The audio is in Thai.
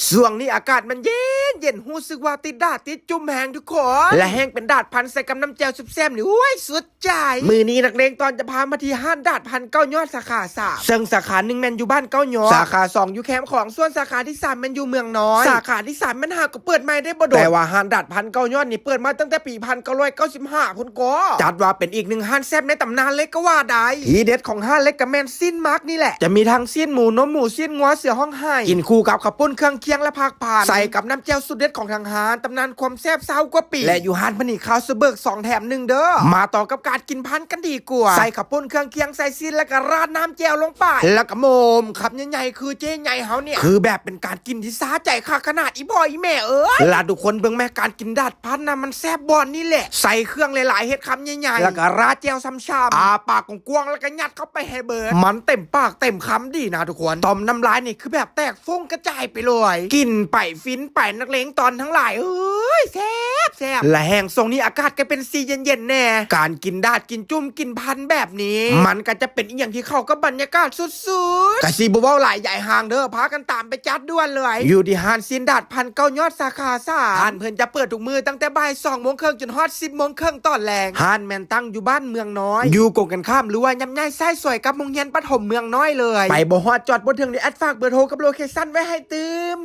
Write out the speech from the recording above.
ช่วงนี้อากาศมันเย็นรู้สึกว่าติดดาดติดจุ่มแหงทุกคนและแห้งเป็นดาดพันใส่กับน้ำแจ่วซุปแซมนี่โอ้ยสุดใจมือนี้นักเลงตอนจะพามาที่ห้านดาดพันเก้ายอดสาขา3ซึ่งสาขา1แมนอยู่บ้านเก้ายอดสาขา2อยู่แคมป์ของส่วนสาขาที่3แมนอยู่เมืองน้อยสาขาที่3มันหาก็เปิดใหม่ได้บ่โดนแต่ว่าห้านดาดพันเก้ายอดนี่เปิดมาตั้งแต่ปี1995พุ่นก็จัดว่าเป็นอีกหนึ่งห้านแซ่บในตำนานเล็กก็ว่าได้ทีเด็ดของห้านเล็กกับแมนซินมาร์กนี่แหละจะมีทั้งซินหมูนมหมูซินงัวเสือห้องไห้กินคู่กับข้าวปุ้นเครื่องเคียงและผักผ่านใส่กับน้ำแจ่วสุดเด็ดของทางห้านตำนานความแซ่บเศร้ากว่าปีและอยู่ห้านพนีข้าวสเบิก2 แถม 1เด้อมาต่อกับการกินพันกันดีกว่าใส่ข้าวปุ้นเครื่องเคียงใส่ซินแล้วก็ราดน้ำแจ่วลงไปแล้วก็โมมครับใหญ่ๆคือเจ๊ใหญ่เฮาเนี่ยคือแบบเป็นการกินที่ซาใจค่ะขนาดอีพ่ออีแม่ล่ะทุกคนเบิ่งแม่การกินดาดพันนะมันแซ่บบอนนี่แหละใส่เครื่องหลายๆเฮ็ดคำใหญ่ๆแล้วก็ราดแจ่วซ้ำๆปากกว้างๆแล้วก็ยัดเข้าไปให้เบิดมันเต็มปากเต็มคำดีนะทุกคนต่อมน้ำลายนี่คือแบบแตกฟุ้งกระจายไปเลยกินไปฟินไปนักเลงตอนทั้งหลายแซ่บและแห้งทรงนี้อากาศก็เป็นซีเย็นๆแน่การกินดาดกินจุ่มกินพันแบบนี้มันก็จะเป็นอย่างที่เข้ากับบรรยากาศสุดๆกะซีบ่เว้าหลายใหญ่ห่างเด้อพากันตามไปจัดด่วนเลยอยู่ที่ห้านซินดาดพันเก้ายอดสาขา3ห้านเพิ่นจะเปิดทุกมื้อตั้งแต่บ่าย 2:30 จนฮอด 10:30 ตอนแรงห้านแม่นตั้งอยู่บ้านเมืองน้อยอยู่กงกันข้ามหรือว่าย่ำย่ายไส้สวยกับโรงเรียนประถมเมืองน้อยเลยไปบ่ฮอดจอดบ่ถึงได้แอดฝากเบอร์โทรกับโลเคชั่นไว้ให้ตืม